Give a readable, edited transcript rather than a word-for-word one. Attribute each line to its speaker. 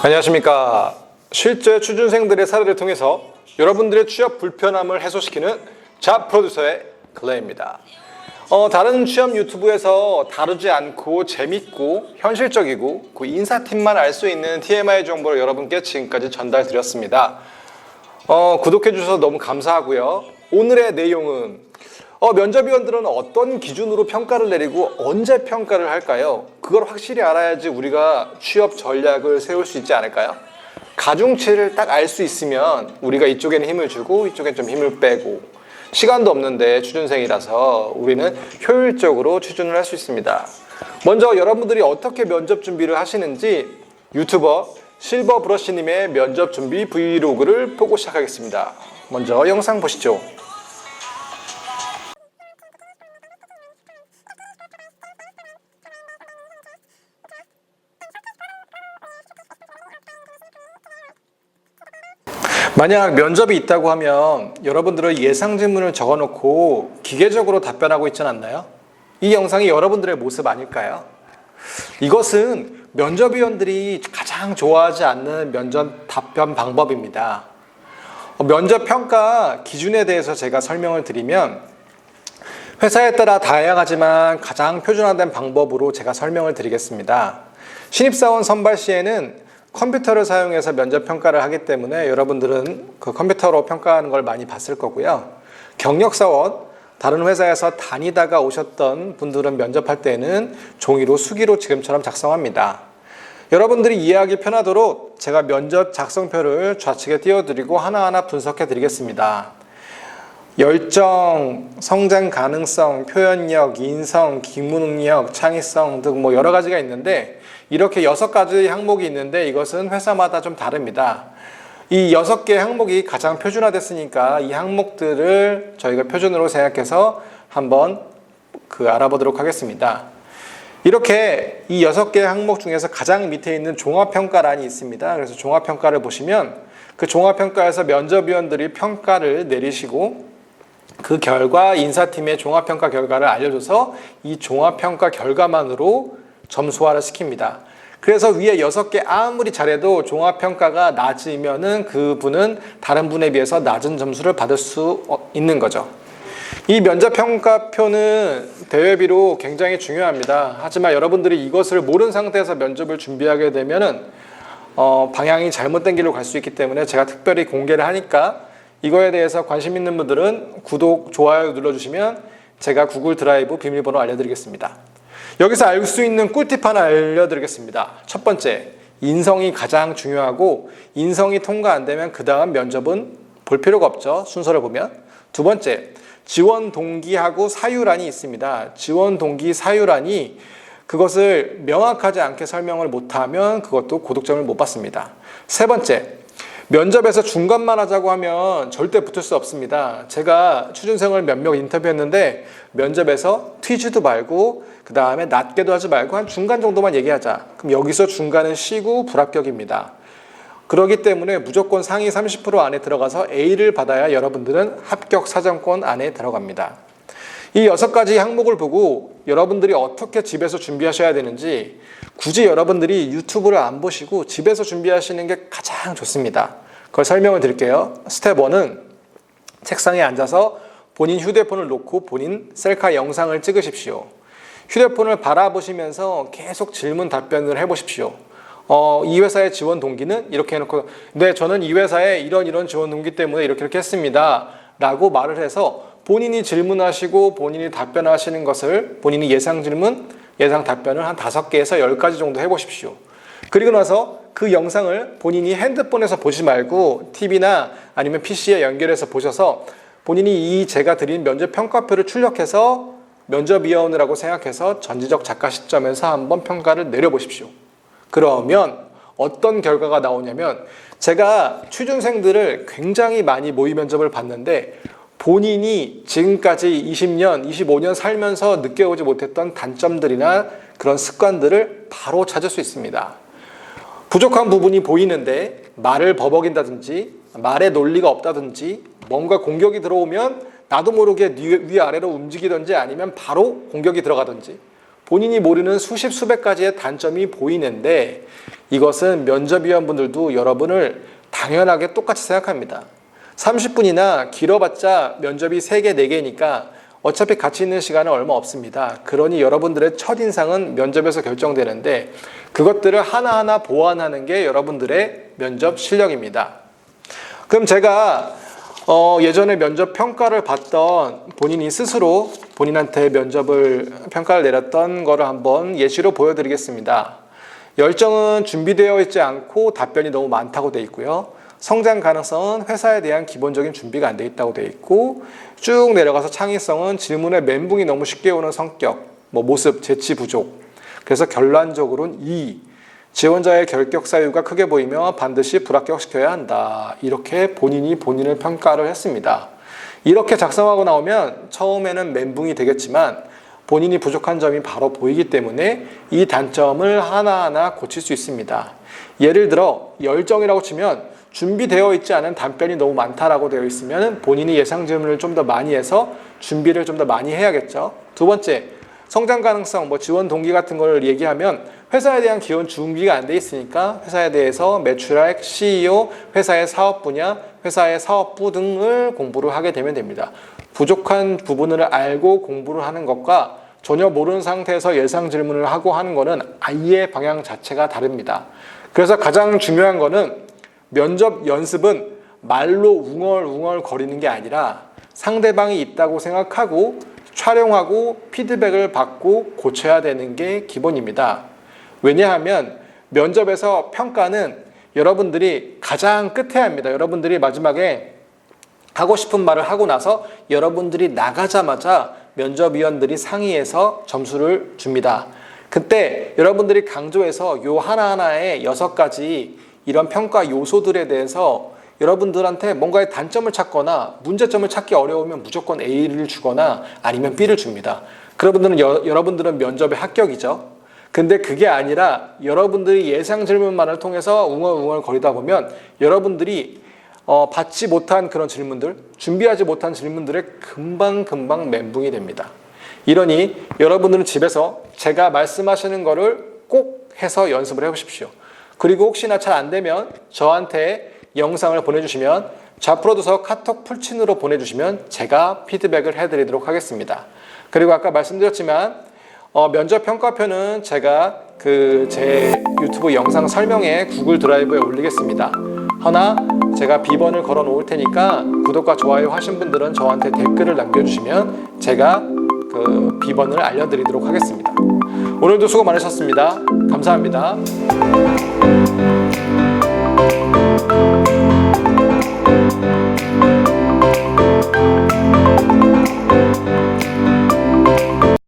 Speaker 1: 안녕하십니까. 실제 취준생들의 사례를 통해서 여러분들의 취업 불편함을 해소시키는 잡 프로듀서의 클레이입니다. 다른 취업 유튜브에서 다루지 않고 재밌고 현실적이고 그 인사팀만 알 수 있는 TMI 정보를 여러분께 지금까지 전달드렸습니다. 구독해 주셔서 너무 감사하고요. 오늘의 내용은 면접위원들은 어떤 기준으로 평가를 내리고 언제 평가를 할까요? 그걸 확실히 알아야지 우리가 취업 전략을 세울 수 있지 않을까요? 가중치를 딱 알 수 있으면 우리가 이쪽에는 힘을 주고 이쪽엔 좀 힘을 빼고, 시간도 없는데 취준생이라서 우리는 효율적으로 취준을 할 수 있습니다. 먼저 여러분들이 어떻게 면접 준비를 하시는지 유튜버 실버브러쉬님의 면접 준비 브이로그를 보고 시작하겠습니다. 먼저 영상 보시죠. 만약 면접이 있다고 하면 여러분들은 예상 질문을 적어놓고 기계적으로 답변하고 있지 않나요? 이 영상이 여러분들의 모습 아닐까요? 이것은 면접위원들이 가장 좋아하지 않는 면접 답변 방법입니다. 면접 평가 기준에 대해서 제가 설명을 드리면 회사에 따라 다양하지만 가장 표준화된 방법으로 제가 설명을 드리겠습니다. 신입사원 선발 시에는 컴퓨터를 사용해서 면접 평가를 하기 때문에 여러분들은 그 컴퓨터로 평가하는 걸 많이 봤을 거고요. 경력사원, 다른 회사에서 다니다가 오셨던 분들은 면접할 때는 종이로 수기로 지금처럼 작성합니다. 여러분들이 이해하기 편하도록 제가 면접 작성표를 좌측에 띄워드리고 하나하나 분석해 드리겠습니다. 열정, 성장 가능성, 표현력, 인성, 기무 능력, 창의성 등 여러 가지가 있는데, 이렇게 6가지 항목이 있는데 이것은 회사마다 좀 다릅니다. 이 6개 항목이 가장 표준화됐으니까 이 항목들을 저희가 표준으로 생각해서 한번 알아보도록 하겠습니다. 이렇게 이 6개 항목 중에서 가장 밑에 있는 종합평가란이 있습니다. 그래서 종합평가를 보시면 그 종합평가에서 면접위원들이 평가를 내리시고 그 결과 인사팀의 종합평가 결과를 알려줘서 이 종합평가 결과만으로 점수화를 시킵니다. 그래서 위에 6개 아무리 잘해도 종합평가가 낮으면은 그분은 다른 분에 비해서 낮은 점수를 받을 수 있는 거죠. 이 면접평가표는 대회비로 굉장히 중요합니다. 하지만 여러분들이 이것을 모르는 상태에서 면접을 준비하게 되면은 방향이 잘못된 길로 갈 수 있기 때문에 제가 특별히 공개를 하니까 이거에 대해서 관심 있는 분들은 구독, 좋아요 눌러주시면 제가 구글 드라이브 비밀번호 알려드리겠습니다. 여기서 알 수 있는 꿀팁 하나 알려드리겠습니다. 첫 번째, 인성이 가장 중요하고 인성이 통과 안 되면 그 다음 면접은 볼 필요가 없죠. 순서를 보면. 두 번째, 지원 동기하고 사유란이 있습니다. 지원 동기 사유란이 그것을 명확하지 않게 설명을 못하면 그것도 고득점을 못 받습니다. 세 번째, 면접에서 중간만 하자고 하면 절대 붙을 수 없습니다. 제가 취준생을 몇몇 인터뷰했는데 면접에서 튀지도 말고 그 다음에 낮게도 하지 말고 한 중간 정도만 얘기하자. 그럼 여기서 중간은 C고 불합격입니다. 그렇기 때문에 무조건 상위 30% 안에 들어가서 A를 받아야 여러분들은 합격 사정권 안에 들어갑니다. 이 6가지 항목을 보고 여러분들이 어떻게 집에서 준비하셔야 되는지 굳이 여러분들이 유튜브를 안 보시고 집에서 준비하시는 게 가장 좋습니다. 그걸 설명을 드릴게요. 스텝 1은 책상에 앉아서 본인 휴대폰을 놓고 본인 셀카 영상을 찍으십시오. 휴대폰을 바라보시면서 계속 질문 답변을 해보십시오. 이 회사의 지원 동기는 이렇게 해놓고, 네, 저는 이 회사에 이런 지원 동기 때문에 이렇게 했습니다 라고 말을 해서 본인이 질문하시고 본인이 답변하시는 것을 본인이 예상 질문, 예상 답변을 한 5개에서 10가지 정도 해보십시오. 그리고 나서 그 영상을 본인이 핸드폰에서 보지 말고 TV나 아니면 PC에 연결해서 보셔서 본인이 이 제가 드린 면접 평가표를 출력해서 면접위원이라고 생각해서 전지적 작가 시점에서 한번 평가를 내려보십시오. 그러면 어떤 결과가 나오냐면, 제가 취준생들을 굉장히 많이 모의 면접을 봤는데 본인이 지금까지 20년, 25년 살면서 느껴보지 못했던 단점들이나 그런 습관들을 바로 찾을 수 있습니다. 부족한 부분이 보이는데 말을 버벅인다든지 말에 논리가 없다든지 뭔가 공격이 들어오면 나도 모르게 위아래로 움직이든지 아니면 바로 공격이 들어가든지 본인이 모르는 수십 수백 가지의 단점이 보이는데 이것은 면접위원분들도 여러분을 당연하게 똑같이 생각합니다. 30분이나 길어봤자 면접이 3개, 4개니까 어차피 같이 있는 시간은 얼마 없습니다. 그러니 여러분들의 첫인상은 면접에서 결정되는데 그것들을 하나하나 보완하는 게 여러분들의 면접 실력입니다. 그럼 제가 예전에 면접 평가를 받던 본인이 스스로 본인한테 면접을 평가를 내렸던 거를 한번 예시로 보여드리겠습니다. 열정은 준비되어 있지 않고 답변이 너무 많다고 되어 있고요. 성장 가능성은 회사에 대한 기본적인 준비가 안 돼 있다고 되어 있고 쭉 내려가서 창의성은 질문에 멘붕이 너무 쉽게 오는 성격, 모습, 재치 부족. 그래서 결론적으로는 2. 지원자의 결격 사유가 크게 보이며 반드시 불합격시켜야 한다. 이렇게 본인이 본인을 평가를 했습니다. 이렇게 작성하고 나오면 처음에는 멘붕이 되겠지만 본인이 부족한 점이 바로 보이기 때문에 이 단점을 하나하나 고칠 수 있습니다. 예를 들어 열정이라고 치면 준비되어 있지 않은 답변이 너무 많다라고 되어 있으면 본인이 예상 질문을 좀 더 많이 해서 준비를 좀 더 많이 해야겠죠. 두 번째, 성장 가능성, 지원 동기 같은 걸 얘기하면 회사에 대한 기본 준비가 안 돼 있으니까 회사에 대해서 매출액, CEO, 회사의 사업 분야, 회사의 사업부 등을 공부를 하게 되면 됩니다. 부족한 부분을 알고 공부를 하는 것과 전혀 모르는 상태에서 예상 질문을 하고 하는 거는 아예 방향 자체가 다릅니다. 그래서 가장 중요한 거는 면접 연습은 말로 웅얼웅얼 거리는 게 아니라 상대방이 있다고 생각하고 촬영하고 피드백을 받고 고쳐야 되는 게 기본입니다. 왜냐하면 면접에서 평가는 여러분들이 가장 끝에 합니다. 여러분들이 마지막에 하고 싶은 말을 하고 나서 여러분들이 나가자마자 면접위원들이 상의해서 점수를 줍니다. 그때 여러분들이 강조해서 요 하나하나의 6가지 이런 평가 요소들에 대해서 여러분들한테 뭔가의 단점을 찾거나 문제점을 찾기 어려우면 무조건 A를 주거나 아니면 B를 줍니다. 여러분들은 면접에 합격이죠. 근데 그게 아니라 여러분들이 예상 질문만을 통해서 웅얼웅얼 거리다 보면 여러분들이 받지 못한 그런 질문들, 준비하지 못한 질문들에 금방 멘붕이 됩니다. 이러니 여러분들은 집에서 제가 말씀하시는 거를 꼭 해서 연습을 해보십시오. 그리고 혹시나 잘 안 되면 저한테 영상을 보내주시면 좌프로듀서 카톡 풀친으로 보내주시면 제가 피드백을 해드리도록 하겠습니다. 그리고 아까 말씀드렸지만 면접 평가표는 제가 제 유튜브 영상 설명에 구글 드라이브에 올리겠습니다. 허나 제가 비번을 걸어 놓을 테니까 구독과 좋아요 하신 분들은 저한테 댓글을 남겨주시면 제가 그 비번을 알려드리도록 하겠습니다. 오늘도 수고 많으셨습니다. 감사합니다.